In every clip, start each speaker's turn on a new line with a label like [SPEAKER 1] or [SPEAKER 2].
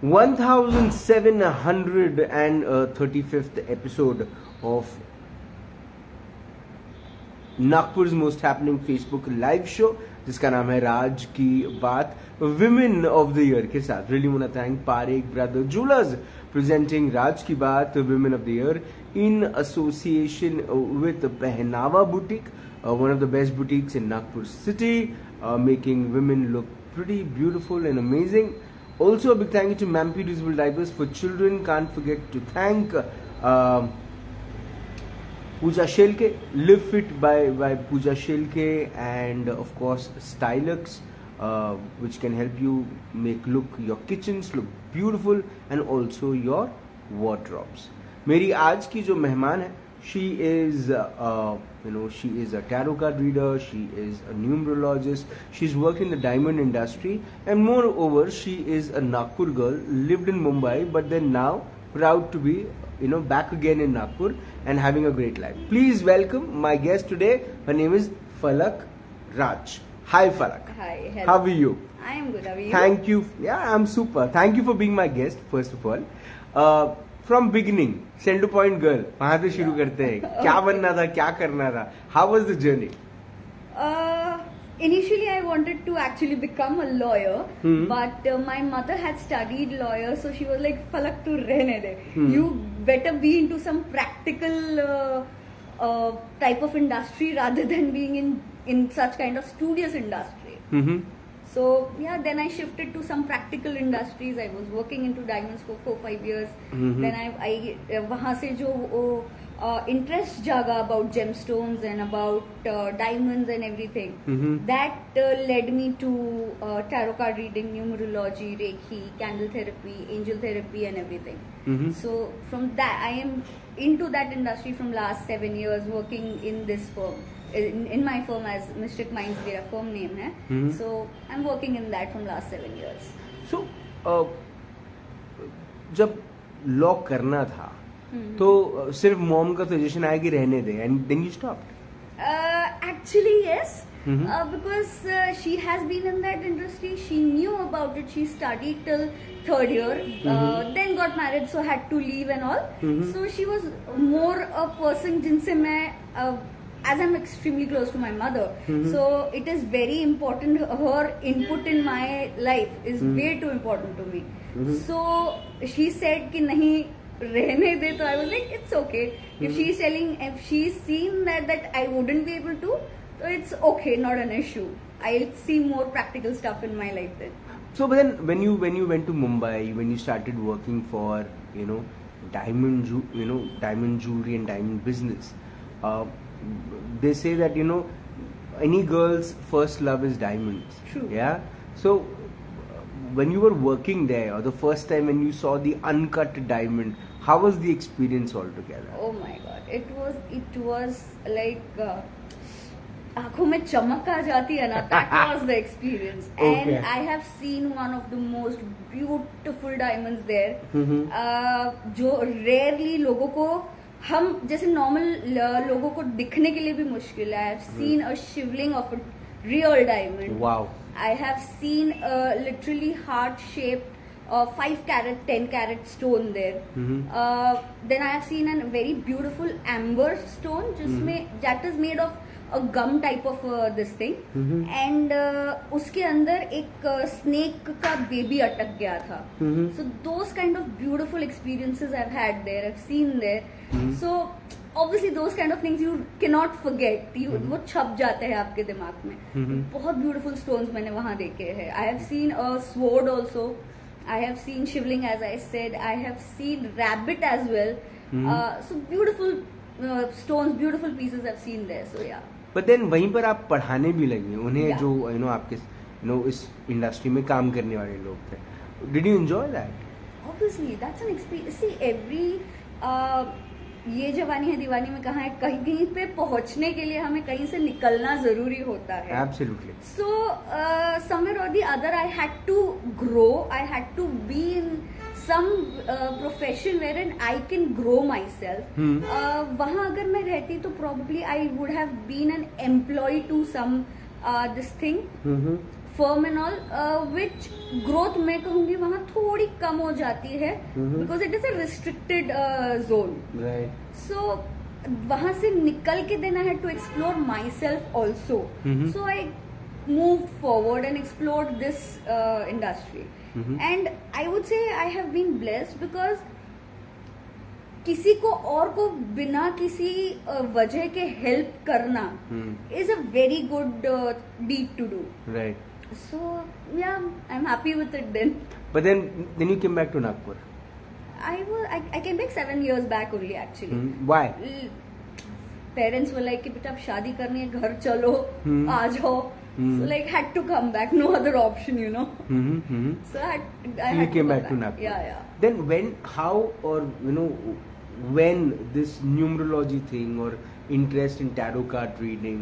[SPEAKER 1] 1735th episode of Nagpur most happening Facebook live show जिसका नाम है राज की बात विमेन ऑफ द ईयर के साथ. Really want to thank Parekh brother jewellers presenting राज की बात women of the year in association with Pehnava boutique, one of the best boutiques in Nagpur city, making women look pretty beautiful and amazing. Also a big thank you to Mampi Reusable Diapers for Children. Can't forget to thank Pooja Shelke, Live Fit by Pooja Shelke, and of course Stylux, which can help you make your kitchens look beautiful and also your wardrobes. मेरी आज की जो मेहमान है, she is she is a tarot card reader, she is a numerologist, she's worked in the diamond industry, and moreover she is a Nagpur girl, lived in Mumbai but then now proud to be back again in Nagpur and having a great life. Please welcome my guest today. Her name is Falak Raj. Hi Falak.
[SPEAKER 2] Hi. Hello.
[SPEAKER 1] How are you?
[SPEAKER 2] I am good. How are you?
[SPEAKER 1] Thank you. Yeah, I'm super. Thank you for being my guest first of all. From beginning, Center Point girl, वहाँ से शुरू करते हैं. क्या बनना था, क्या करना था? How was the journey?
[SPEAKER 2] Initially, I wanted to actually become a lawyer, but my mother had studied lawyer, so she was like, "Falak, tu rehne de. You better be into some practical type of industry rather than being in such kind of studious industry." So yeah, then I shifted to some practical industries. I was working into diamonds for 4-5 years. Then I वहाँ से जो interest जागा about gemstones and about diamonds and everything. That led me to tarot card reading, numerology, reiki, candle therapy, angel therapy, and everything. So from that, I am into that industry from last 7 years, working in this firm. In my firm as Mystic Minds, मेरा firm name है. So I'm working in that from last 7 years.
[SPEAKER 1] So जब law करना था तो सिर्फ mom का suggestion आया कि रहने दे, and then you stopped.
[SPEAKER 2] Actually yes, because she has been in that industry. She knew about it. She studied till 3rd year, then got married, so had to leave and all. So she was more a person जिनसे मैं as I'm extremely close to my mother, so it is very important. Her input in my life is way too important to me. So she said कि नहीं रहने दे, तो I was like, it's okay. If she's telling, if she's seen that I wouldn't be able to, so it's okay, not an issue. I'll see more practical stuff in my life then.
[SPEAKER 1] So but then when you went to Mumbai, when you started working for diamond jewelry and diamond business, they say that any girl's first love is diamonds.
[SPEAKER 2] True.
[SPEAKER 1] Yeah. So when you were working there, or the first time when you saw the uncut diamond, how was the experience altogether?
[SPEAKER 2] Oh my God, it was like आँखों में चमक आ जाती है ना. That was the experience.
[SPEAKER 1] Okay.
[SPEAKER 2] And I have seen one of the most beautiful diamonds there. जो rarely लोगों को, हम जैसे नॉर्मल लोगों को दिखने के लिए भी मुश्किल है. I have seen a Shivling of a real diamond.
[SPEAKER 1] Wow.
[SPEAKER 2] I have seen literally heart shaped 5 carat 10 carat stone there. Then I have seen a very beautiful amber stone जिसमें that is made of a gum type of this thing. And उसके अंदर एक snake का baby अटक गया था. So those kind of beautiful experiences I've had there, I've seen there. So obviously those kind of things you cannot forget. वो छप जाते हैं आपके दिमाग में. बहुत beautiful stones मैंने वहाँ देखे हैं. I have seen a sword also. I have seen shivling, as I said. I have seen rabbit as well. So beautiful stones, beautiful pieces I've seen there. So yeah.
[SPEAKER 1] But then वहीं पर आप पढ़ाने भी लगे उन्हें, जो आपके इस इंडस्ट्री में काम करने वाले लोग थे. Did you enjoy that?
[SPEAKER 2] Obviously, that's an experience. See, every ये जवानी है दीवानी में कहा है, कहीं पे पहुंचने के लिए हमें कहीं से निकलना जरूरी होता है.
[SPEAKER 1] Absolutely.
[SPEAKER 2] So somewhere or the other I had to grow. I had to be in some profession wherein I can grow myself. वहाँ अगर मैं रहती तो probably I would have been an employee to some this thing. firm and all, which growth मैं कहूँगी वहाँ थोड़ी कम हो जाती है, because it is a restricted zone.
[SPEAKER 1] Right.
[SPEAKER 2] So वहाँ से निकल के then I had to explore myself also. So I moved forward and explored this industry. And I would say I have been blessed because किसी को और को बिना किसी वजह के हेल्प करना is a very good deed to do.
[SPEAKER 1] Right.
[SPEAKER 2] So yeah, I'm happy with it then.
[SPEAKER 1] But then you came back to Nagpur.
[SPEAKER 2] I came back 7 years back only actually.
[SPEAKER 1] Why?
[SPEAKER 2] Parents were like कि बेटा अब शादी करनी है, घर चलो, आ जाओ. So like had to come back, no other option, you know. So I had
[SPEAKER 1] came
[SPEAKER 2] to
[SPEAKER 1] back to Nagpur.
[SPEAKER 2] Yeah.
[SPEAKER 1] Then when, how, or when this numerology thing or interest in tarot card reading,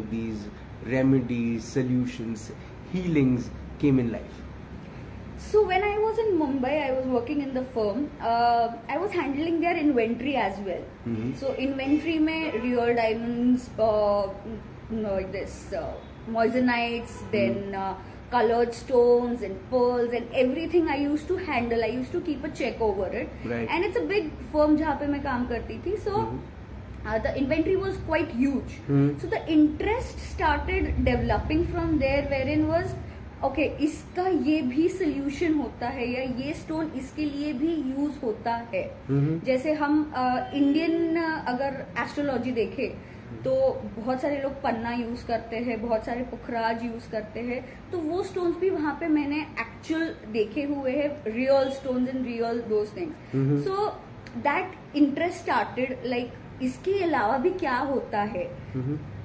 [SPEAKER 1] these remedies, solutions, healings came in life?
[SPEAKER 2] So when I was in Mumbai, I was working in the firm. I was handling their inventory as well. So inventory में real diamonds, moissanite, then colored stones and pearls and everything I used to handle. I used to keep a check over it.
[SPEAKER 1] Right.
[SPEAKER 2] And it's a big firm जहाँ पे मैं काम करती थी. So the inventory was quite huge. So the interest started developing from there, wherein was okay, इसका ये भी solution होता है या ये stone इसके लिए भी use होता है. जैसे हम Indian अगर astrology देखें तो बहुत सारे लोग पन्ना यूज करते हैं, बहुत सारे पुखराज यूज करते हैं, तो वो स्टोन्स भी वहां पे मैंने एक्चुअल देखे हुए हैं, real stones and real those things. So that interest started like इसके अलावा भी क्या होता है.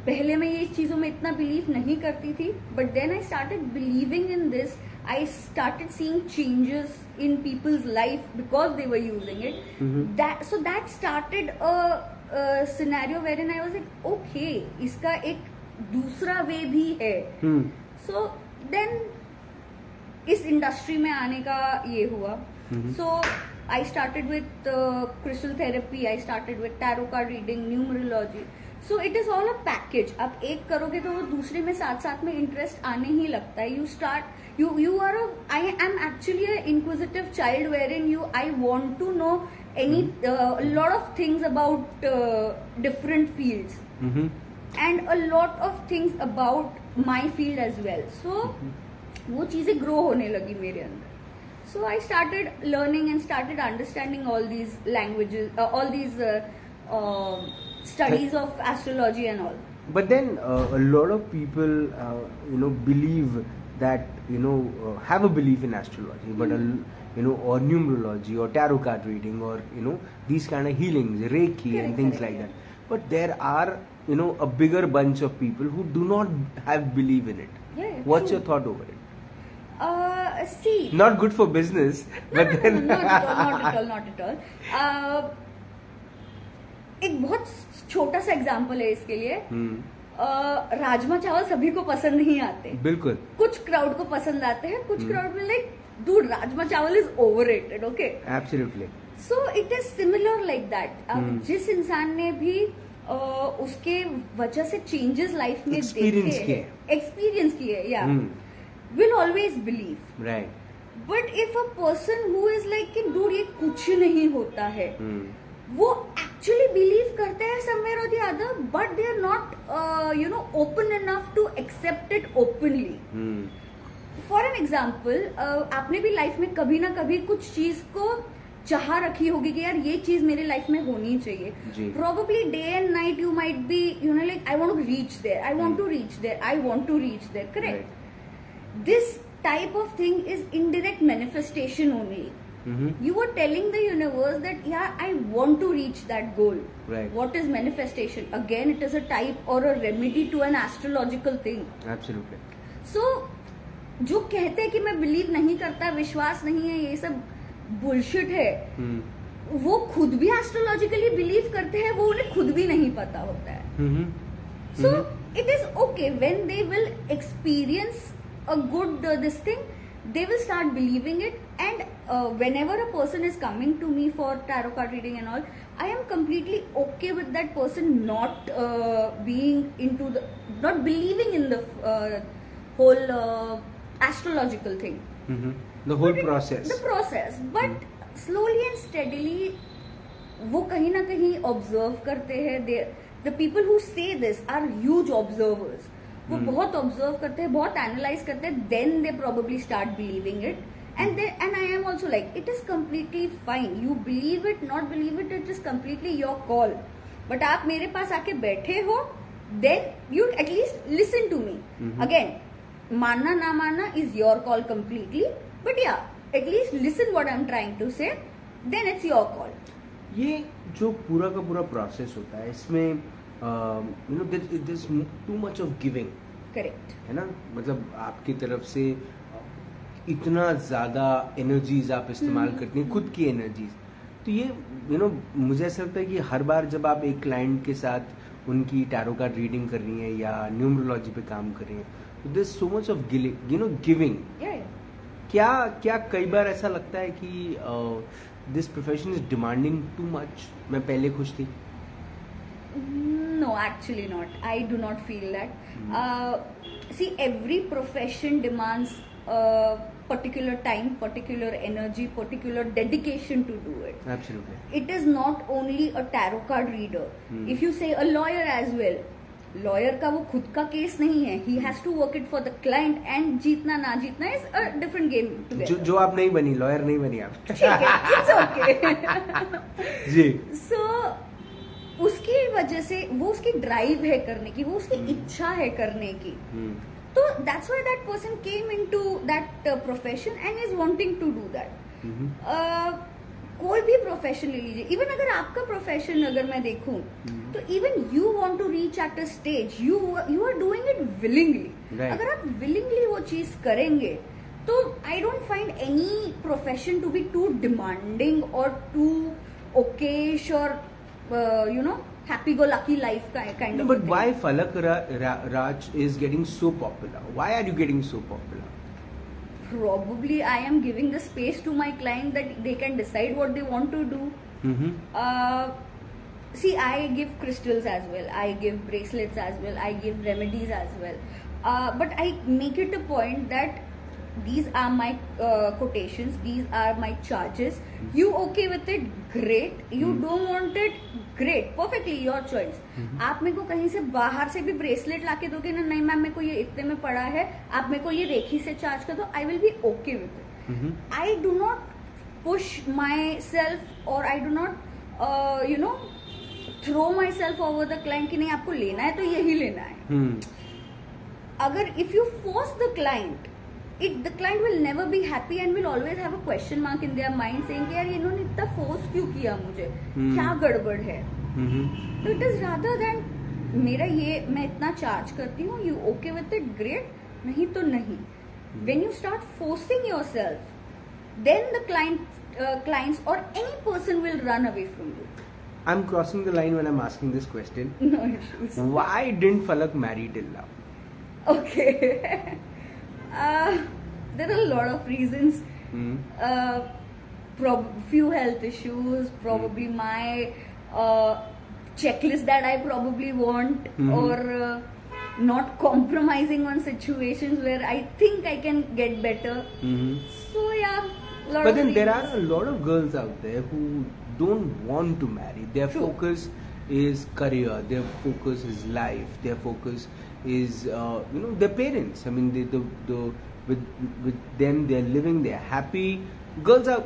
[SPEAKER 2] पहले मैं ये चीजों में इतना बिलीव नहीं करती थी, but then I started believing in this. I started seeing changes in people's life because they were using it. That started a scenario wherein I was like, okay, इसका एक दूसरा वे भी है. So then इस industry में आने का ये हुआ. So I started with crystal therapy. I started with tarot card reading, numerology. So it is all a package. आप एक करोगे तो वो दूसरे में साथ साथ में इंटरेस्ट आने ही लगता है. I am actually an inquisitive child wherein I want to know a lot of things about different fields and a lot of things about my field as well. So वो चीजें grow होने लगी मेरे अंदर. So I started learning and started understanding all these languages, all these studies of astrology and all.
[SPEAKER 1] But then a lot of people, believe that, have a belief in astrology, but or numerology or tarot card reading or, these kind of healings, Reiki and things like that. But there are, a bigger bunch of people who do not have belief in it.
[SPEAKER 2] Yeah,
[SPEAKER 1] What's
[SPEAKER 2] true.
[SPEAKER 1] your thought over it?
[SPEAKER 2] See.
[SPEAKER 1] Not good for business, but then.
[SPEAKER 2] Not at all. एक बहुत छोटा सा example है इसके लिए. राजमा चावल सभी को पसंद नहीं आते.
[SPEAKER 1] बिल्कुल.
[SPEAKER 2] कुछ क्राउड को पसंद आते हैं, कुछ क्राउड में लाइक dude, राजमा चावल is overrated. Okay,
[SPEAKER 1] absolutely.
[SPEAKER 2] So it is similar like that. जिस इंसान ने भी उसके वजह से चेंजेस लाइफ में एक्सपीरियंस किए, या will always believe.
[SPEAKER 1] Right.
[SPEAKER 2] But if a person who is like कि डूड ये कुछ नहीं होता है, वो एक्चुअली बिलीव करते हैं समवेयर और the other, but they are not open enough to accept it openly. For an example, आपने भी लाइफ में कभी ना कभी कुछ चीज को चाह रखी होगी कि यार ये चीज मेरे लाइफ में होनी चाहिए. Probably day and night you might be like I want to reach there, I want to reach there, I want to reach there. Correct. This type of thing is indirect manifestation only. You are telling the universe that yeah, I want to reach that goal.
[SPEAKER 1] Right.
[SPEAKER 2] What is manifestation? Again, it is a type or a remedy to an astrological thing.
[SPEAKER 1] Absolutely.
[SPEAKER 2] So, जो कहते हैं कि मैं believe नहीं करता, विश्वास नहीं है, ये सब बुलशिट है. वो खुद भी एस्ट्रोलॉजिकली बिलीव करते हैं, वो उन्हें खुद भी नहीं पता होता है. So it is okay when they will experience a good this thing. They will start believing it, and whenever a person is coming to me for tarot card reading and all, I am completely okay with that person not being into not believing in the whole astrological thing.
[SPEAKER 1] The whole process.
[SPEAKER 2] The process, but slowly and steadily, वो कहीं ना कहीं observe करते हैं. The people who say this are huge observers. वो बहुत observe करते हैं, बहुत एनालाइज करते हैं, then they probably start believing it. And I am also like, it is completely fine. You believe it, not believe it, it is completely your call. But आप मेरे पास आके बैठे हो, then you at least listen to me. Again, मानना ना मानना is your call completely. But yeah, at least listen what I'm trying to say. Then it's your call.
[SPEAKER 1] ये जो पूरा का पूरा प्रोसेस होता है, इसमें you know there's too much of giving.
[SPEAKER 2] Correct.
[SPEAKER 1] है ना, मतलब आपकी तरफ से इतना ज्यादा एनर्जीज आप इस्तेमाल करती हैं, खुद की एनर्जीज. तो ये मुझे ऐसा लगता है कि हर बार जब आप एक क्लाइंट के साथ उनकी टैरो कार्ड रीडिंग कर रही हैं या न्यूमरोलॉजी पे काम कर रही हैं, तो there so much of giving. क्या कई बार ऐसा लगता है कि this profession is demanding too much? मैं पहले खुश थी.
[SPEAKER 2] No, actually not. I do not feel that. See, every profession demands particular time, particular energy, particular dedication to do it.
[SPEAKER 1] Absolutely.
[SPEAKER 2] It is not only a tarot card reader. If you say a lawyer as well, lawyer का वो खुद का case नहीं है. He has to work it for the client, and जीतना ना जीतना is a different game together.
[SPEAKER 1] जो आप नहीं बनी, लॉयर नहीं बनी आप.
[SPEAKER 2] ठीक है, it's okay.
[SPEAKER 1] जी.
[SPEAKER 2] So उसकी वजह से वो उसकी ड्राइव है करने की, वो उसकी इच्छा है करने की. तो that's why that person came into that profession and is wanting to do that. कोई भी प्रोफेशन ले लीजिए, इवन अगर आपका प्रोफेशन अगर मैं देखूं, तो even you want to reach at a stage, you are doing it willingly. अगर आप विलिंगली वो चीज करेंगे, तो I don't find any profession to be too demanding और टू ओकेश और happy-go-lucky life kind of.
[SPEAKER 1] But why Falak Raj is getting so popular? Why are you getting so popular?
[SPEAKER 2] Probably I am giving the space to my client that they can decide what they want to do. See, I give crystals as well, I give bracelets as well, I give remedies as well. But I make it a point that these are my quotations, these are my charges. You okay with it? Great. You don't want it? Great. Perfectly your choice. आप मेरे को कहीं से बाहर से भी bracelet लाके दोगे ना, नहीं मैम मेरे को ये इतने में पड़ा है, आप मेरे को ये रेखी से चार्ज कर दो, I will be okay with it. I do not push myself or I do not throw myself over the client कि नहीं आपको लेना है तो यही लेना है. अगर if you force the client, the client will never be happy and will always have a question mark in their mind saying कि यार इन्होंने इतना फोर्स क्यों किया मुझे, क्या गड़बड़ है. तो इट इज रादर देन मेरा ये मैं इतना चार्ज करती हूँ, you okay with it, great, नहीं तो नहीं. When you start forcing yourself, then the clients or any person will run away from you.
[SPEAKER 1] I'm crossing the line when I'm asking this question.
[SPEAKER 2] No issues.
[SPEAKER 1] Why didn't Falak marry till now?
[SPEAKER 2] Okay. There are a lot of reasons. Few health issues, probably my checklist that I probably want, or not compromising on situations where I think I can get better. So yeah,
[SPEAKER 1] but then there are a lot of girls out there who don't want to marry. Their focus is career, their focus is life, their focus is their parents. I mean, with them they're living, they're happy. Girls are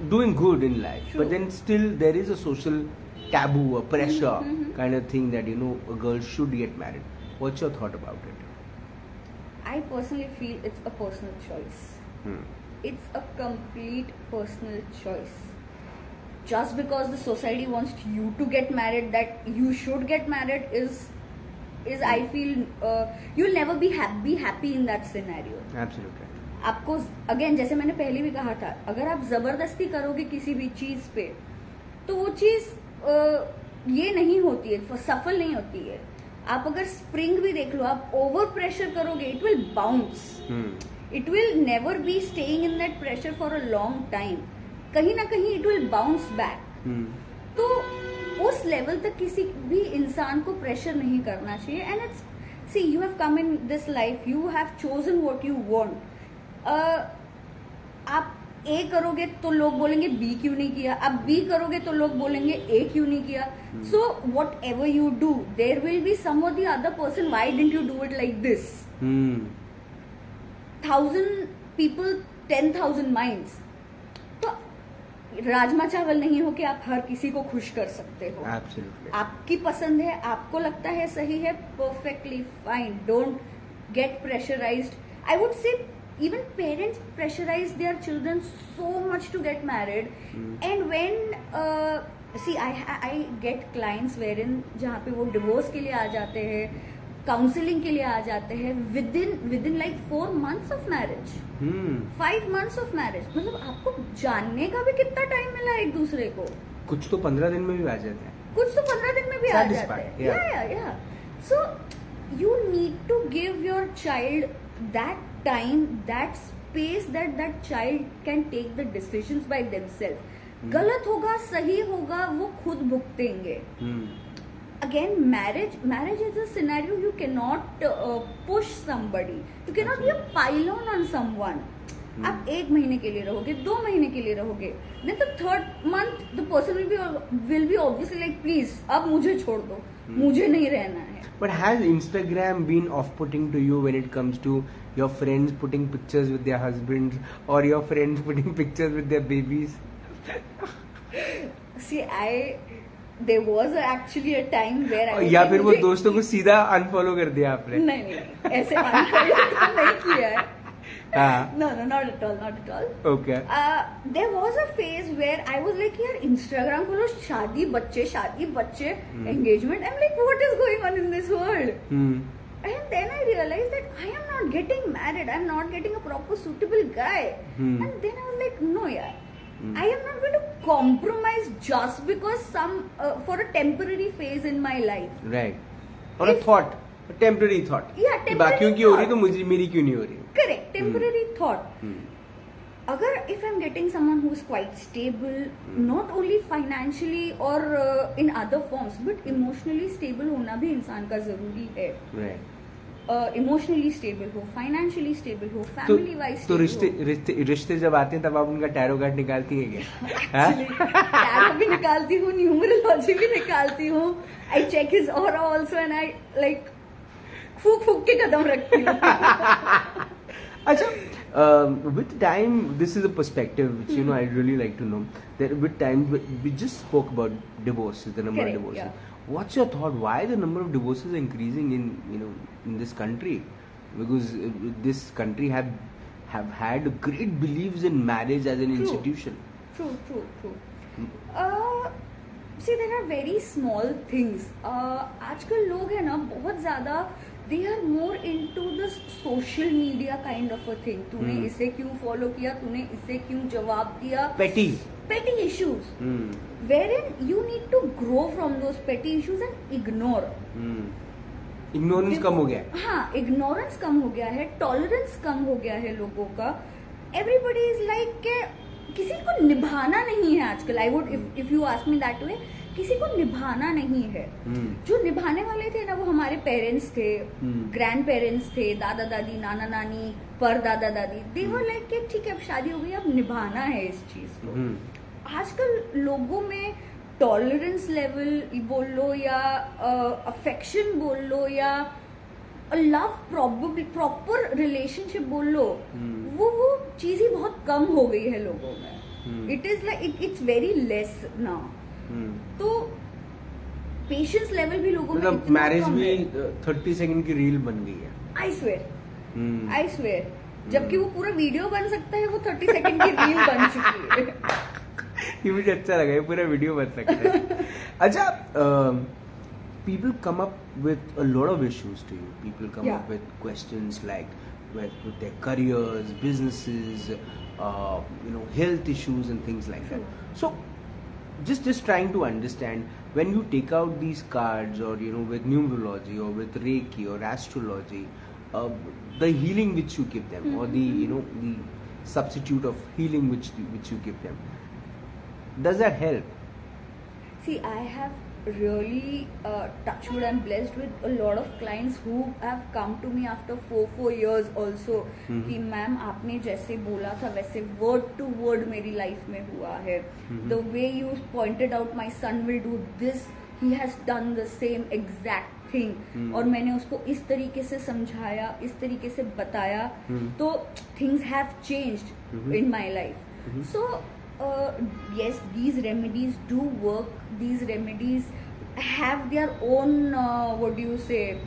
[SPEAKER 1] doing good in life, but then still there is a social taboo, a pressure kind of thing that a girl should get married. What's your thought about it?
[SPEAKER 2] I personally feel it's a personal choice. It's a complete personal choice. Just because the society wants you to get married, that you should get married is I feel you'll never be happy in that scenario.
[SPEAKER 1] Absolutely.
[SPEAKER 2] आपको again जैसे मैंने पहले भी कहा था, अगर आप जबरदस्ती करोगे किसी भी चीज पे, तो वो चीज ये नहीं होती है, सफल नहीं होती है. आप अगर स्प्रिंग भी देख लो, आप ओवर प्रेशर करोगे, it will bounce. It will never be staying in that pressure for a long time. कहीं ना कहीं इट विल बाउंस बैक. तो उस लेवल तक किसी भी इंसान को प्रेशर नहीं करना चाहिए. And it's see, you have come in this life, you have chosen what you want. आप ए करोगे तो लोग बोलेंगे बी क्यों नहीं किया, आप बी करोगे तो लोग बोलेंगे ए क्यों नहीं किया. So whatever you do there will be some or the other person, why didn't you do it like this. 1,000 people 10,000 minds. तो राजमा चावल नहीं हो कि आप हर किसी को खुश कर सकते हो.
[SPEAKER 1] Absolutely.
[SPEAKER 2] आपकी पसंद है, आपको लगता है सही है, perfectly fine. Don't get pressurised. I would say even parents pressurize their children so much to get married. And when see I get clients wherein जहाँ पे वो divorce के लिए आ जाते हैं, काउंसलिंग के लिए आ जाते हैं within like 4 months of marriage, 5 months of marriage. मतलब आपको जानने का भी कितना टाइम मिला एक दूसरे को.
[SPEAKER 1] कुछ तो 15 दिन में भी आ जाते हैं,
[SPEAKER 2] कुछ तो 15 दिन में भी आ जाते हैं. Yeah. So you need to give your child that time, that space, that child can take the decisions by themselves. गलत होगा सही होगा वो खुद भुगतेंगे. Again, marriage is a scenario you cannot push somebody. You cannot be a pylon on someone. आप 1 महीने के लिए रहोगे, 2 महीने के लिए रहोगे, then the 3rd month the person will be obviously like please अब मुझे छोड़ दो, मुझे नहीं रहना है.
[SPEAKER 1] But has Instagram been off-putting to you when it comes to your friends putting pictures with their husbands or your friends putting pictures with their babies?
[SPEAKER 2] See, there was actually a time where I
[SPEAKER 1] या फिर वो दोस्तों को सीधा unfollow कर दिया आपने?
[SPEAKER 2] नहीं, ऐसे अनफॉलो तो नहीं किया है. No, not at all.
[SPEAKER 1] Okay.
[SPEAKER 2] There was a phase where I was like, यार Instagram खोलो, शादी बच्चे, engagement. I'm like, what is going on in this world? And then I realized that I am not getting married. I'm not getting a proper suitable guy. And then I was like, no, yaar. I am not going to compromise just because for a temporary phase in my life.
[SPEAKER 1] Right. Or a thought. A temporary thought.
[SPEAKER 2] Yeah, temporary
[SPEAKER 1] बाकियों की हो रही तो मेरी क्यों नहीं हो रही?
[SPEAKER 2] Correct. Temporary thought. Agar if I'm getting someone who is quite stable, not only financially or in other forms, but emotionally stable होना भी इंसान का जरूरी है.
[SPEAKER 1] Right.
[SPEAKER 2] Emotionally stable हो, financially stable हो, family wise
[SPEAKER 1] तो
[SPEAKER 2] stable
[SPEAKER 1] रिश्ते जब आते हैं तब आप उनका टैरो कार्ड निकालती हैं क्या?
[SPEAKER 2] टैरो भी निकालती हूँ, न्यूमरोलॉजी भी निकालती हूँ. I check his aura also and I like फूक के कदम रखती हूँ.
[SPEAKER 1] अच्छा, with time, this is a perspective which I'd really like to know. That with time, we just spoke about divorces, the number of divorces.
[SPEAKER 2] Yeah.
[SPEAKER 1] What's your thought? Why the number of divorces are increasing in this country? Because this country have had great beliefs in marriage as an institution.
[SPEAKER 2] True. See, there are very small things. आजकल लोग है ना बहुत ज्यादा they are more into the social media kind of a thing. तूने इसे क्यों follow किया, तूने इसे क्यों जवाब दिया. Petty issues. Wherein you need to grow from those petty issues and ignore.
[SPEAKER 1] Ignorance कम हो गया है.
[SPEAKER 2] हाँ, ignorance कम हो गया है, tolerance कम हो गया है लोगों का. Everybody is like किसी को निभाना नहीं है आजकल. I would if you ask me that way, किसी को निभाना नहीं है. जो निभाने वाले थे ना वो हमारे पेरेंट्स थे, ग्रैंड पेरेंट्स थे, दादा दादी, नाना नानी, पर दादा दादी. दे वर लाइक कि ठीक है अब शादी हो गई, अब निभाना है इस चीज को. आजकल लोगों में टॉलरेंस लेवल बोल लो या अफेक्शन बोल लो या लव प्रॉपर रिलेशनशिप बोल लो, वो चीज ही बहुत कम हो गई है लोगों में. It is like it's very less now. तो पेशेंस लेवल भी लोगों में
[SPEAKER 1] मतलब मैरिज भी 30 सेकंड की रील बन गई है.
[SPEAKER 2] आई स्वेयर जबकि वो पूरा वीडियो बन सकता है, वो 30 सेकंड की रील बन चुकी है.
[SPEAKER 1] ये मुझे अच्छा लगा, ये पूरा वीडियो बन सकता है. अच्छा, people come up with a lot of issues to you. People come up with questions like with their careers, businesses, health issues and things like that. So just trying to understand when you take out these cards or with numerology or with Reiki or astrology, the healing which you give them or the the substitute of healing which you give them, does that help?
[SPEAKER 2] See, I have really touch wood, I'm blessed with a lot of clients who have come to me after 4 years also कि ma'am आपने जैसे बोला था वैसे word to word मेरी life में हुआ है. The way you pointed out my son will do this, he has done the same exact thing. और मैंने उसको इस तरीके से समझाया, इस तरीके से बताया, तो things have changed in my life. So yes, these remedies do work. These remedies have their own what do you say,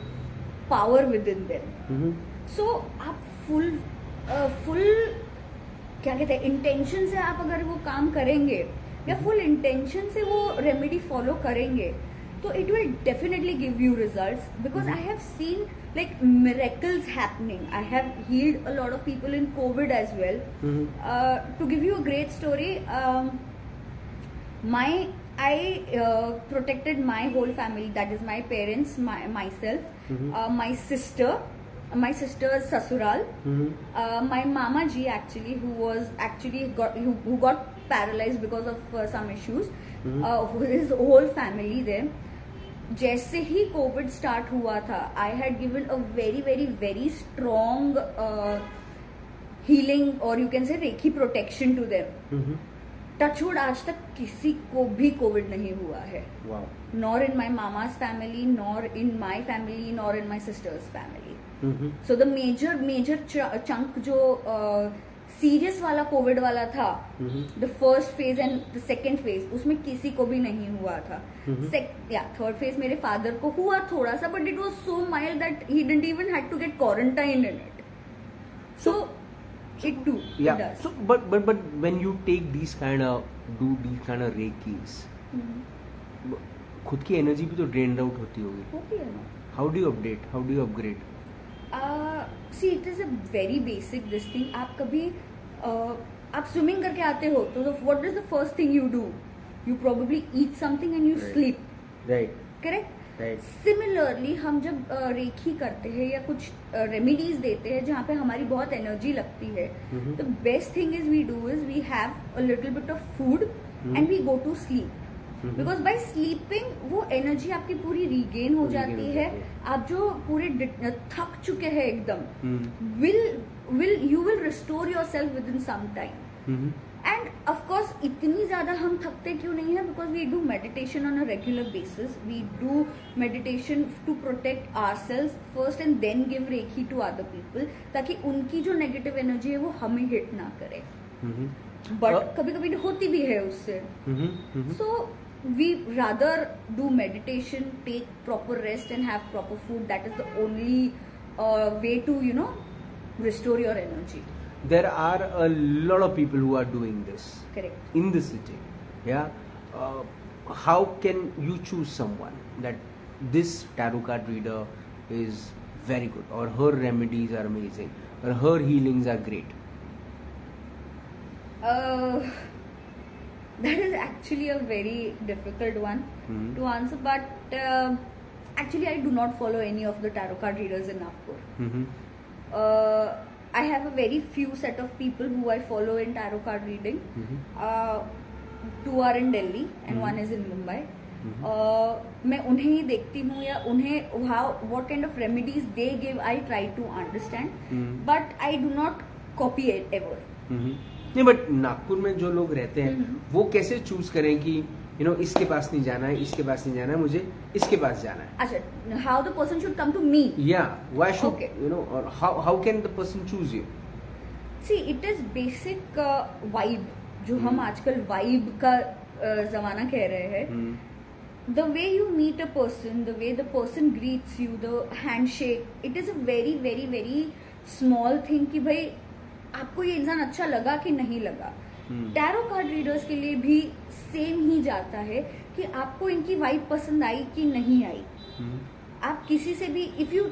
[SPEAKER 2] power within them. So आप full क्या कहते हैं, इंटेंशन से आप अगर वो काम करेंगे या फुल इंटेंशन से वो रेमेडी फॉलो करेंगे तो it will definitely give you results, because I have seen like miracles happening. I have healed a lot of people in COVID as well. To give you a great story, I protected my whole family, that is my parents, myself, my sister's sasural, my mama ji actually, who got paralyzed because of some issues, his whole family there. जैसे ही Covid start हुआ था, I had given a very very very strong healing और you can say Reiki protection to them. Touchwood आज तक किसी को भी Covid नहीं हुआ है, नॉर इन माई मामाज family, nor in my family, nor in my sister's family. So the major chunk जो सीरियस वाला कोविड वाला था, the first phase and the second phase, उसमें किसी को भी नहीं हुआ था. थर्ड फेज मेरे फादर को हुआ थोड़ा सा, but it was so mild that he didn't even had to get quarantine in it. So it too
[SPEAKER 1] yeah
[SPEAKER 2] it does.
[SPEAKER 1] So but when you take these kind of reikis, खुद की energy भी तो drain out होती
[SPEAKER 2] होती है ना.
[SPEAKER 1] How do you update, how do you upgrade?
[SPEAKER 2] C it is a very basic this thing. आप कभी आप स्विमिंग करके आते हो तो what is the first thing you do? You probably eat something and you sleep,
[SPEAKER 1] right?
[SPEAKER 2] Correct. Similarly हम जब रेखी करते हैं या कुछ रेमेडीज देते हैं जहाँ पे हमारी बहुत एनर्जी लगती है, the best thing is we do is we have a little bit of food and we go to sleep. Because by sleeping वो एनर्जी आपकी पूरी रिगेन हो जाती है. आप जो पूरे थक चुके हैं एकदम, you will restore yourself within some time. And of course इतनी ज्यादा हम थकते क्यों नहीं है? Because we do meditation on a regular basis. We do meditation to protect ourselves first and then give reiki to other people, ताकि उनकी जो नेगेटिव एनर्जी है वो हमें हिट ना करे. बट कभी कभी होती भी है उससे. सो we rather do meditation, take proper rest and have proper food. That is the only way to restore your energy.
[SPEAKER 1] There are a lot of people who are doing this.
[SPEAKER 2] Correct.
[SPEAKER 1] In the city. Yeah. How can you choose someone that this tarot card reader is very good, or her remedies are amazing, or her healings are great?
[SPEAKER 2] That is actually a very difficult one to answer, but actually I do not follow any of the tarot card readers in Nagpur. I have a very few set of people who I follow in tarot card reading. 2 are in Delhi and 1 is in Mumbai. मैं उन्हें ही देखती हूँ, या उन्हें what kind of remedies they give I try to understand, but I do not copy it ever.
[SPEAKER 1] नहीं, but Nagpur में जो लोग रहते हैं वो कैसे चूज करें कि इसके पास नहीं जाना है, इसके पास नहीं जाना है, मुझे इसके पास जाना है?
[SPEAKER 2] अच्छा, how the person should come to me?
[SPEAKER 1] या व्हाई शुड और how can the person choose you?
[SPEAKER 2] See it is basic vibe, जो हम आजकल वाइब का जमाना कह रहे हैं. The way you meet a person, the way the person greets you, the handshake, it is a very very very small thing कि भाई आपको ये इंसान अच्छा लगा कि नहीं लगा. टैरो कार्ड रीडर्स के लिए भी सेम ही जाता है कि आपको इनकी वाइब पसंद आई कि नहीं आई. आप किसी से भी, if you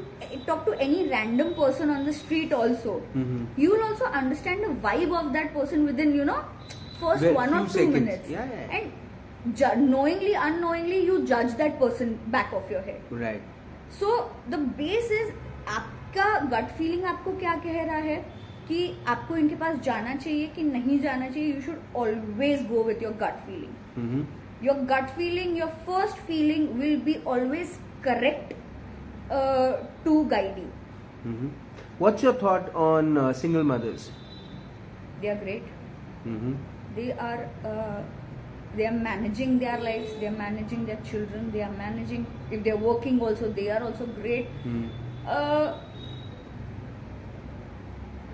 [SPEAKER 2] talk to any random person on the street also, you will also understand the vibe of that person within first 1 or 2 minutes. And knowingly unknowingly you judge that person back of your head.
[SPEAKER 1] Right.
[SPEAKER 2] So the base is आपका gut feeling आपको क्या कह रहा है कि आपको इनके पास जाना चाहिए कि नहीं जाना चाहिए. You should always go with your gut feeling. your gut feeling, your first feeling will be always correct to guide you.
[SPEAKER 1] Mm-hmm. What's your thought on single mothers?
[SPEAKER 2] They are great.
[SPEAKER 1] Mm-hmm.
[SPEAKER 2] They are managing their lives, they are managing their children, they are managing, if they are working also, they are also great.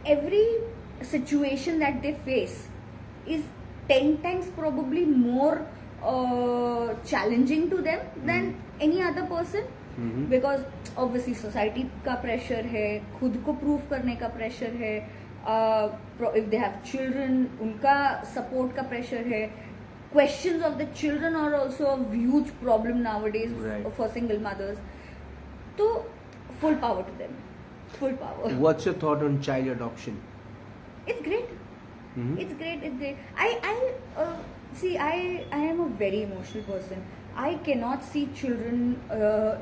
[SPEAKER 2] Every situation that they face is 10 times probably more challenging to them than any other person. Because obviously society का pressure है, खुद को prove करने का pressure है, if they have children उनका support का pressure है, questions of the children are also a huge problem nowadays.
[SPEAKER 1] Right.
[SPEAKER 2] For single mothers. So full power to them, full power.
[SPEAKER 1] What's your thought on child adoption?
[SPEAKER 2] It's great. It's great. It's great. I am a very emotional person. I cannot see children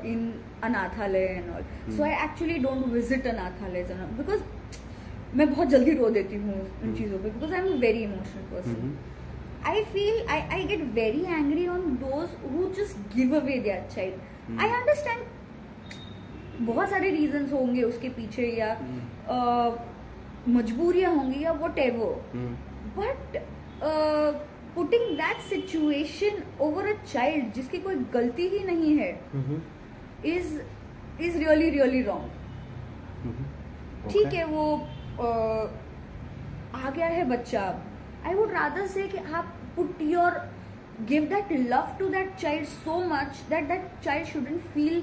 [SPEAKER 2] in anathalaya and all. So I actually don't visit anathalayas and all because मैं बहुत जल्दी रो देती हूँ इन चीज़ों पे because I'm a very emotional person. I feel I get very angry on those who just give away their child. I understand बहुत सारे reasons होंगे उसके पीछे या मजबूरियाँ होंगी या whatever. But putting that situation over a child जिसकी कोई गलती ही नहीं है is really really wrong. ठीक है वो आ गया है बच्चा. I would rather say कि आप give that love to that child so much that that child shouldn't feel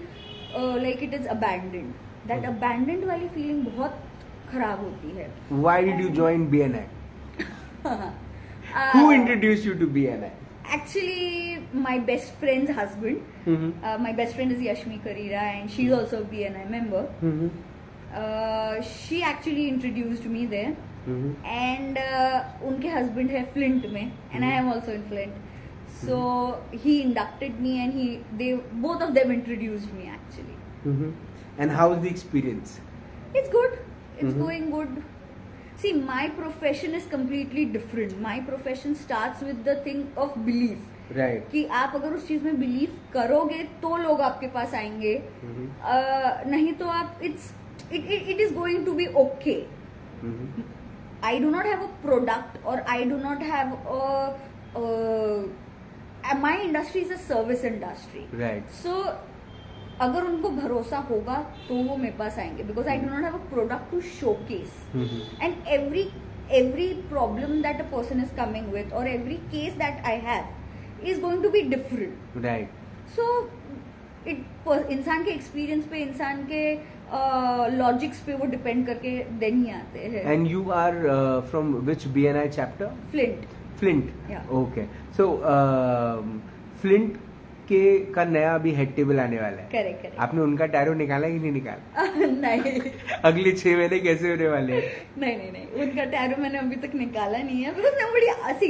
[SPEAKER 2] like it is abandoned. That abandoned वाली feeling बहुत खराब होती है.
[SPEAKER 1] Why did you join BNI? Who introduced you to BNI?
[SPEAKER 2] Actually, my best friend's husband. My best friend is Yashmi Karira and she's also a BNI member. She actually introduced me there. And उनके husband है Flint में and I am also in Flint. So he inducted me and both of them introduced me actually.
[SPEAKER 1] And how is the experience?
[SPEAKER 2] It's good. It's going good. See, my profession is completely different. My profession starts with the thing of belief.
[SPEAKER 1] Right.
[SPEAKER 2] कि आप अगर उस चीज में believe करोगे तो लोग आपके पास आएंगे. नहीं तो आप it is going to be okay. I do not have a product or I do not have my industry is a service industry.
[SPEAKER 1] Right.
[SPEAKER 2] So अगर उनको भरोसा होगा तो वो मेरे पास आएंगे because I do not have a product to showcase. And every problem that a person is coming with or every case that I have is going to be different.
[SPEAKER 1] Right.
[SPEAKER 2] So इंसान के experience पे इंसान के logics पे वो depend करके then he आते हैं.
[SPEAKER 1] And you are from which BNI chapter? Flint.
[SPEAKER 2] Yeah.
[SPEAKER 1] Okay. So Flint का नया अभी हेड टेबल आने वाला है.
[SPEAKER 2] करेक्ट.
[SPEAKER 1] आपने उनका टैरो निकाला कि नहीं निकाला?
[SPEAKER 2] नहीं.
[SPEAKER 1] अगले 6 महीने कैसे होने वाले हैं?
[SPEAKER 2] नहीं उनका टैरो मैंने अभी तक निकाला नहीं है बिकॉज मैं बड़ी ऐसी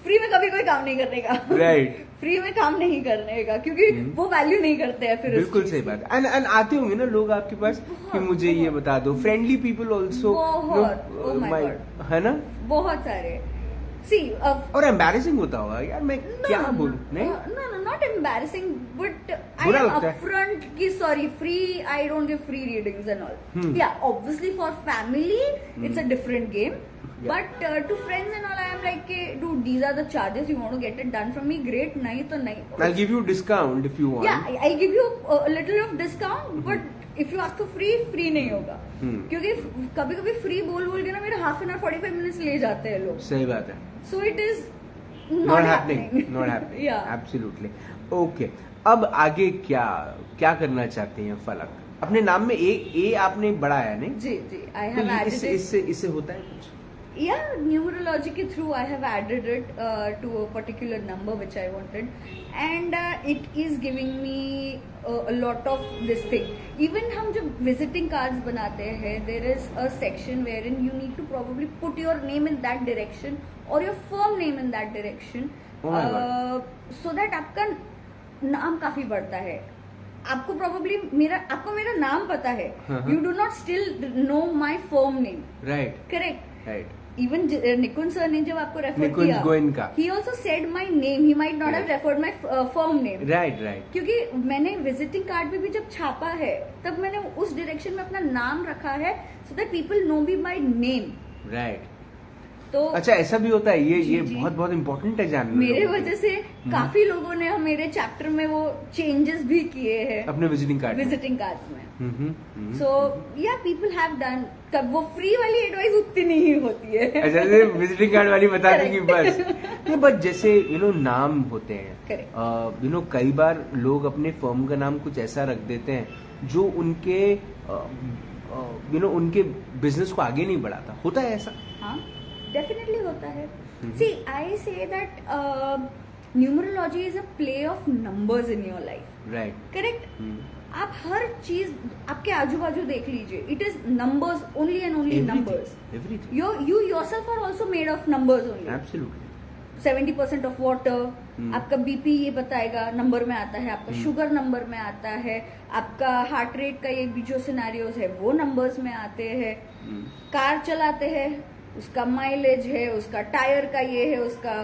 [SPEAKER 2] फ्री में कभी कोई काम नहीं करने का.
[SPEAKER 1] राइट.
[SPEAKER 2] फ्री में काम नहीं करने का क्योंकि वो वैल्यू नहीं करते हैं फिर.
[SPEAKER 1] बिल्कुल सही बात है. एंड आते होंगे ना लोग आपके पास कि मुझे ये बता दो. फ्रेंडली पीपल ऑल्सो है ना,
[SPEAKER 2] बहुत सारे. See,
[SPEAKER 1] और एम्बैरेसिंग होता होगा यार. मैं क्या बोलूं? नहीं,
[SPEAKER 2] no, not embarrassing, but I am upfront कि sorry, free. I don't give free readings and all. Yeah, obviously for family, it's a different game. Yeah. But to friends and all, I am like, dude, these are the charges. You want to get it done from me? Great. नहीं तो नहीं.
[SPEAKER 1] I'll give you discount if you want.
[SPEAKER 2] Yeah, I'll give you a little of discount, but if you ask for free नहीं होगा. क्योंकि कभी कभी free बोल के ना मेरे half an hour 45 minutes ले जाते हैं लोग.
[SPEAKER 1] सही बात है.
[SPEAKER 2] So it is
[SPEAKER 1] not happening.
[SPEAKER 2] Yeah.
[SPEAKER 1] Absolutely. Okay. अब आगे क्या करना चाहते हैं फलक? अपने नाम में ए आपने बढ़ाया नहीं?
[SPEAKER 2] जी. I have added it.
[SPEAKER 1] इससे होता है कुछ?
[SPEAKER 2] Yeah, numerology के through I have added it to a particular number which I wanted, and it is giving me a lot of this thing. Even हम जब visiting cards बनाते हैं, there is a section wherein you need to probably put your name in that direction or your firm name in that direction, so that आपका नाम काफी बढ़ता है. आपको probably आपको मेरा नाम पता है. You do not still know my firm name.
[SPEAKER 1] Right.
[SPEAKER 2] Correct.
[SPEAKER 1] Right.
[SPEAKER 2] even Nikun sir ने जब आपको रेफर
[SPEAKER 1] निकुंज
[SPEAKER 2] किया,
[SPEAKER 1] Goenka,
[SPEAKER 2] he also said my name. He might not have referred my firm name.
[SPEAKER 1] Right right,
[SPEAKER 2] क्योंकि मैंने विजिटिंग कार्ड में भी जब छापा है तब मैंने उस डायरेक्शन में अपना नाम रखा है so that people know me by name.
[SPEAKER 1] Right.
[SPEAKER 2] तो
[SPEAKER 1] अच्छा ऐसा भी होता है, ये
[SPEAKER 2] जी,
[SPEAKER 1] ये
[SPEAKER 2] जी.
[SPEAKER 1] बहुत बहुत इम्पोर्टेंट है जानना.
[SPEAKER 2] मेरे वजह से काफी लोगों ने मेरे चैप्टर में वो चेंजेस भी किए हैं
[SPEAKER 1] अपने विजिटिंग कार्ड.
[SPEAKER 2] विजिटिंग कार्ड में. सो या पीपल हैव डन. तब वो फ्री वाली एडवाइस उतनी नहीं होती है.
[SPEAKER 1] अच्छा विजिटिंग कार्ड वाली बता देंगी बस. नहीं बट जैसे नाम होते हैं, कई बार लोग अपने फर्म का नाम कुछ ऐसा रख देते हैं जो उनके उनके बिजनेस को आगे नहीं बढ़ाता. होता है ऐसा?
[SPEAKER 2] हाँ डेफिनेटली होता है. See I say that numerology is a play of numbers in your life.
[SPEAKER 1] Right.
[SPEAKER 2] Correct. आप हर चीज आपके आजू बाजू देख लीजिए. It is numbers only and only numbers.
[SPEAKER 1] Everything.
[SPEAKER 2] You yourself are also made of numbers only.
[SPEAKER 1] Absolutely.
[SPEAKER 2] 70% of water. आपका BP ये बताएगा, नंबर में आता है. आपका शुगर नंबर में आता है. आपका हार्ट रेट का ये भी जो सिनेरियोज है वो नंबर्स में आते हैं. कार चलाते हैं, उसका माइलेज है, उसका टायर का ये है, उसका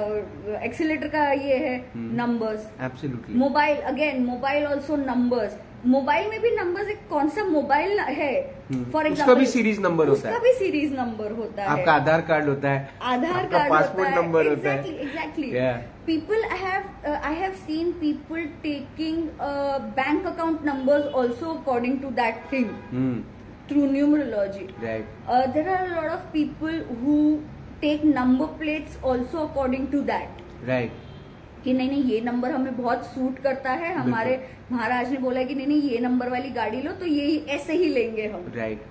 [SPEAKER 2] एक्सीलेटर का ये है, numbers.
[SPEAKER 1] Absolutely.
[SPEAKER 2] Mobile again, mobile also numbers. Mobile में भी नंबर्स. एक कौन सा मोबाइल है फॉर एग्जाम्पल,
[SPEAKER 1] उसका भी सीरीज नंबर होता है.
[SPEAKER 2] उसका भी सीरीज नंबर होता है.
[SPEAKER 1] आपका आधार कार्ड होता है,
[SPEAKER 2] आधार
[SPEAKER 1] आपका
[SPEAKER 2] कार्ड
[SPEAKER 1] पासपोर्ट नंबर होता है.
[SPEAKER 2] Exactly.
[SPEAKER 1] Yeah.
[SPEAKER 2] People I have seen people taking bank account numbers also according to that thing through numerology.
[SPEAKER 1] Right.
[SPEAKER 2] There are a lot of people who take number plates also according to that.
[SPEAKER 1] Right.
[SPEAKER 2] कि नहीं ये number हमें बहुत suit करता है. हमारे महाराज ने बोला कि नहीं ये नंबर वाली गाड़ी लो तो ये ऐसे ही लेंगे हम.
[SPEAKER 1] Right.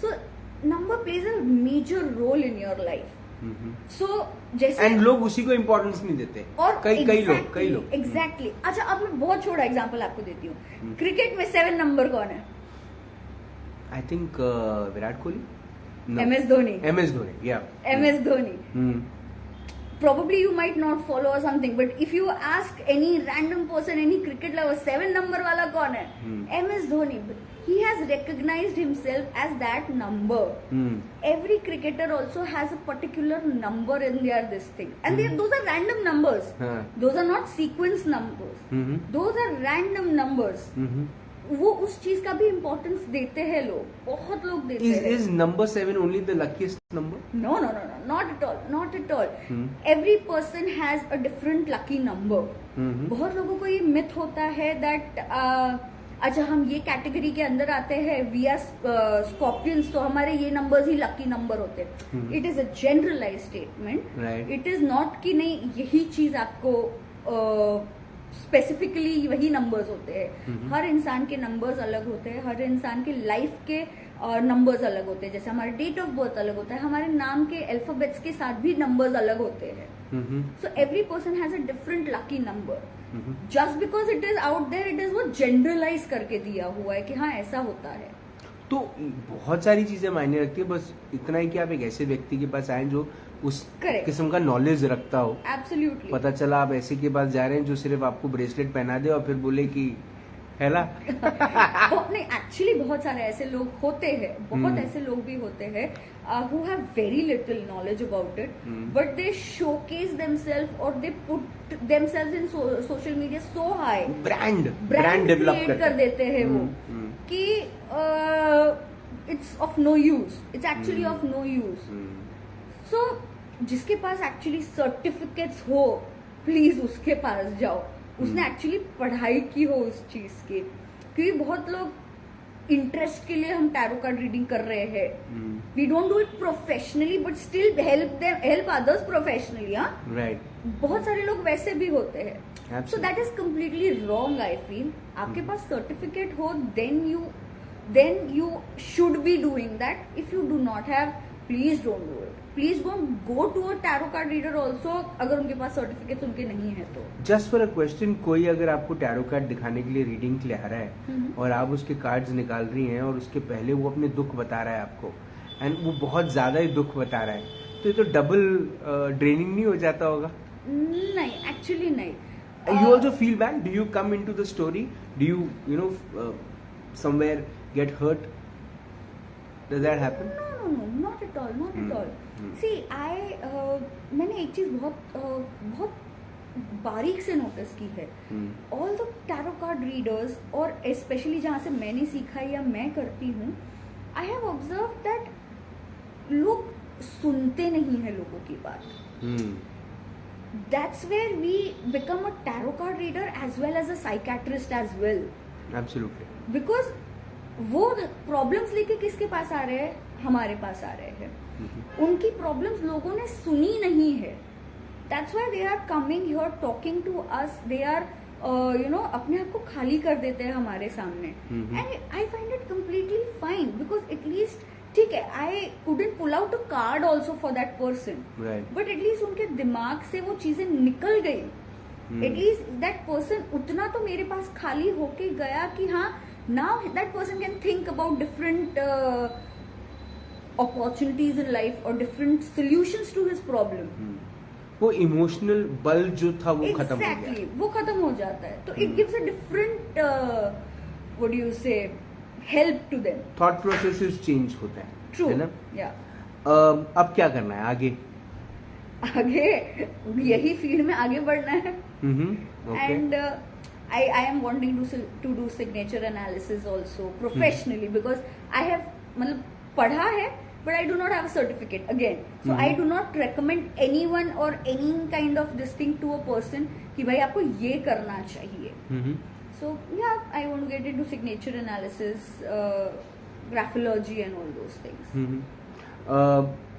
[SPEAKER 2] So number plays a major role in your life. So जैसे
[SPEAKER 1] एंड लोग उसी को इम्पोर्टेंस नहीं देते.
[SPEAKER 2] और
[SPEAKER 1] कई लोग
[SPEAKER 2] एग्जैक्टली. अच्छा अब मैं बहुत छोटा एग्जांपल आपको देती हूँ. क्रिकेट में 7 नंबर कौन है?
[SPEAKER 1] I think Virat Kohli.
[SPEAKER 2] MS Dhoni.
[SPEAKER 1] MS Dhoni. या
[SPEAKER 2] MS Dhoni. Probably you might not follow or something, but if you ask any random person, any cricket lover, 7 number वाला कौन है? MS Dhoni. He has recognized himself as that number. Every cricketer also has a particular number in their this thing, and those are random numbers. Those are not sequence numbers. Those are random numbers. वो उस चीज का भी importance देते हैं लोग. बहुत लोग देते हैं.
[SPEAKER 1] Is number 7 only the luckiest number?
[SPEAKER 2] No, not at all. Not at all. Every person has a different lucky number. बहुत लोगों को ये मिथ होता है that अच्छा हम ये कैटेगरी के अंदर आते हैं, वी आर स्कॉर्पियंस, तो हमारे ये नंबर्स ही लकी नंबर होते हैं. It is a generalise statement. It is not कि नहीं यही चीज आपको स्पेसिफिकली वही नंबर्स होते हैं. हर इंसान के नंबर्स अलग होते हैं. हर इंसान के लाइफ के नंबर्स अलग होते हैं. जैसे हमारे डेट ऑफ बर्थ अलग होता है, हमारे नाम के अल्फाबेट्स के साथ भी नंबर्स अलग होते हैं. So every person has a different lucky number. Just because it is out there, it is वो जनरलाइज करके दिया हुआ है कि हाँ ऐसा होता है.
[SPEAKER 1] तो बहुत सारी चीजें मायने रखती है. बस इतना ही कि आप एक ऐसे व्यक्ति के पास आए जो उस किस्म का नॉलेज रखता हो.
[SPEAKER 2] एब्सोल्युटली.
[SPEAKER 1] पता चला आप ऐसे के पास जा रहे हैं जो सिर्फ आपको ब्रेसलेट पहना दे और फिर बोले कि है ना.
[SPEAKER 2] नहीं एक्चुअली बहुत सारे ऐसे लोग होते हैं. बहुत ऐसे लोग भी होते हैं who have very little knowledge about it, but they showcase themselves or they put themselves in social media so high. brand develop कर देते हैं वो कि it's of no use. It's actually of no use. So जिसके पास actually certificates हो please उसके पास जाओ. उसने एक्चुअली पढ़ाई की हो उस चीज की. क्योंकि बहुत लोग इंटरेस्ट के लिए हम टैरो कार्ड रीडिंग कर रहे हैं. We don't do it professionally but still help others professionally.
[SPEAKER 1] Right.
[SPEAKER 2] बहुत सारे लोग वैसे भी होते हैं. So that is completely wrong I feel. आपके पास सर्टिफिकेट हो then you should be doing that. If you do not have, please don't do it. Please don't go to a tarot card reader also अगर उनके पास certificate उनके नहीं है तो.
[SPEAKER 1] Just for a question, कोई अगर आपको टैरो कार्ड दिखाने के लिए रीडिंग के लिए आ रहा है और आप उसके कार्ड्स निकाल रही हैं और उसके पहले वो अपने दुख बता रहा है आपको, एंड वो बहुत ज्यादा ही दुख बता रहा है, तो ये तो डबल ड्रेनिंग नहीं हो जाता होगा?
[SPEAKER 2] नहीं एक्चुअली नहीं.
[SPEAKER 1] You also feel bad? Do you come into the story? Do you, somewhere get hurt? Does that happen?
[SPEAKER 2] No, not at all, not at all. See, मैंने एक चीज बहुत बारीक से नोटिस की है. All the tarot card readers, और especially जहाँ से मैंने सीखा है या मैं करती हूँ, I have observed that लोग सुनते नहीं हैं लोगों की बात. That's where we become a tarot card reader as well as a psychiatrist as well.
[SPEAKER 1] Absolutely.
[SPEAKER 2] Because वो प्रॉब्लम्स लेके किसके पास आ रहे हैं? हमारे पास आ रहे हैं. उनकी प्रॉब्लम्स लोगों ने सुनी नहीं है. That's why they are coming here talking to us. They are अपने आप को खाली कर देते हैं हमारे सामने. And I find it completely fine because at least ठीक है, I couldn't pull out a card also for that person.
[SPEAKER 1] Right.
[SPEAKER 2] But at least उनके दिमाग से वो चीजें निकल गई. At least that person उतना तो मेरे पास खाली होके गया कि हाँ, now that person can think about different opportunities in life or different solutions to his problem.
[SPEAKER 1] वो इमोशनल बल जो था वो खत्म हो गया.
[SPEAKER 2] Exactly, वो खत्म हो जाता है. तो it gives a different what do you say, help to them.
[SPEAKER 1] Thought processes change होता है.
[SPEAKER 2] True.
[SPEAKER 1] है ना?
[SPEAKER 2] Yeah.
[SPEAKER 1] अब क्या करना है आगे?
[SPEAKER 2] यही फील्ड में आगे बढ़ना है.
[SPEAKER 1] Okay.
[SPEAKER 2] And I am wanting to do signature analysis also professionally because I have मतलब पढ़ा है but I do not have a certificate again. So I do not recommend anyone or any kind of this thing to a person कि भाई आपको ये करना चाहिए. So yeah, I want to get into signature analysis, graphology and all those things.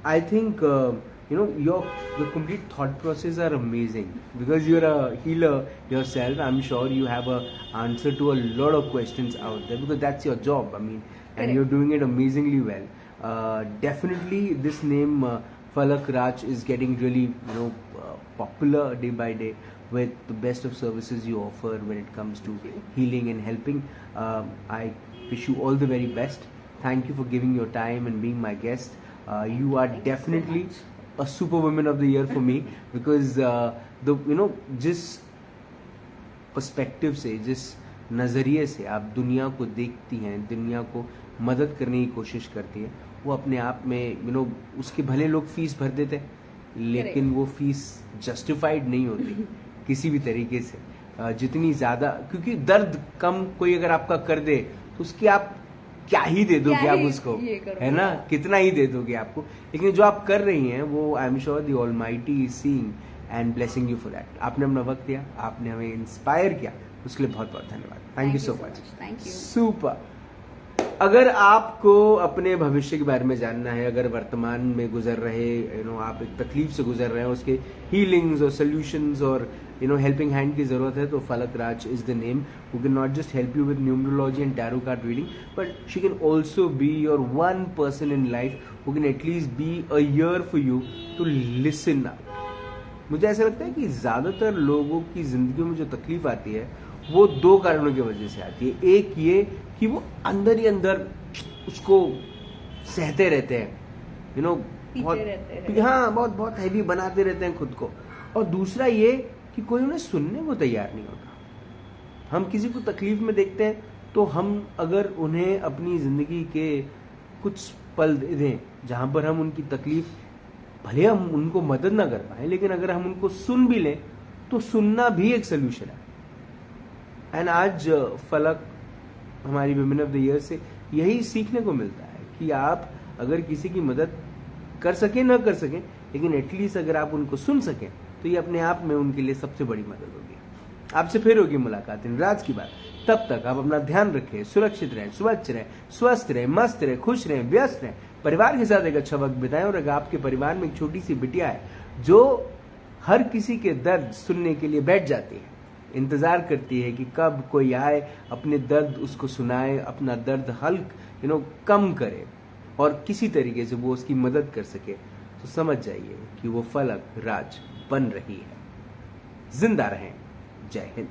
[SPEAKER 1] I think the complete thought process are amazing because you're a healer yourself. I'm sure you have a answer to a lot of questions out there because that's your job. I mean, and you're doing it amazingly well. Definitely, this name Falak Raj is getting really popular day by day with the best of services you offer when it comes to healing and helping. I wish you all the very best. Thank you for giving your time and being my guest. You are definitely a Superwoman of the Year for me because जिस perspective से, जिस नज़रिए से आप दुनिया को देखती हैं, दुनिया को मदद करने की कोशिश करती हैं, वो अपने आप में उसके भले लोग फीस भर देते हैं लेकिन वो फीस जस्टिफाइड नहीं होती किसी भी तरीके से. जितनी ज़्यादा, क्योंकि दर्द कम कोई अगर आपका कर दे तो उसकी आप क्या ही दे दोगे आप उसको, है ना, कितना ही दे दोगे आपको. लेकिन जो आप कर रही हैं वो I am sure the almighty is seeing and blessing you for that. आपने अपना वक्त दिया, आपने हमें इंस्पायर किया, उसके लिए बहुत बहुत धन्यवाद. Thank you so much.
[SPEAKER 2] Thank you.
[SPEAKER 1] Super. अगर आपको अपने भविष्य के बारे में जानना है, अगर वर्तमान में गुजर रहे आप एक तकलीफ से गुजर रहे हैं, उसके हीलिंग्स और सोल्यूशंस और helping hand की जरूरत है, तो Falak Raj is the name who can not just help you with numerology and tarot card reading, but she can also be your one person in life who can at least be a ear for you to listen out. मुझे ऐसा लगता है कि ज्यादातर लोगों की जिंदगी में जो तकलीफ आती है वो दो कारणों की वजह से आती है. एक ये कि वो अंदर ही अंदर उसको सहते रहते हैं, बहुत हैवी बनाते रहते हैं खुद को. और दूसरा ये कि कोई उन्हें सुनने को तैयार नहीं होता. हम किसी को तकलीफ में देखते हैं तो हम अगर उन्हें अपनी जिंदगी के कुछ पल दे दें जहां पर हम उनकी तकलीफ, भले हम उनको मदद ना कर पाए, लेकिन अगर हम उनको सुन भी लें तो सुनना भी एक सोल्यूशन है. एंड आज फलक हमारी विमेन ऑफ द ईयर से यही सीखने को मिलता है कि आप अगर किसी की मदद कर सकें ना कर सकें, लेकिन एटलीस्ट अगर आप उनको सुन सकें तो ये अपने आप में उनके लिए सबसे बड़ी मदद होगी. आपसे फिर होगी मुलाकात इन राज की बात. तब तक आप अपना ध्यान रखें, सुरक्षित रहें, स्वच्छ रहें, स्वस्थ रहें, मस्त रहें, खुश रहें, व्यस्त रहें, परिवार के साथ एक अच्छा वक्त बिताएं. और अगर आपके परिवार में एक छोटी सी बिटिया है जो हर किसी के दर्द सुनने के लिए बैठ जाती है, इंतजार करती है कि कब कोई आए, अपने दर्द उसको सुनाए, अपना दर्द हल्क कम करे और किसी तरीके से वो उसकी मदद कर सके, तो समझ जाइए कि वो फलक राज बन रही है. जिंदा रहें. जय हिंद.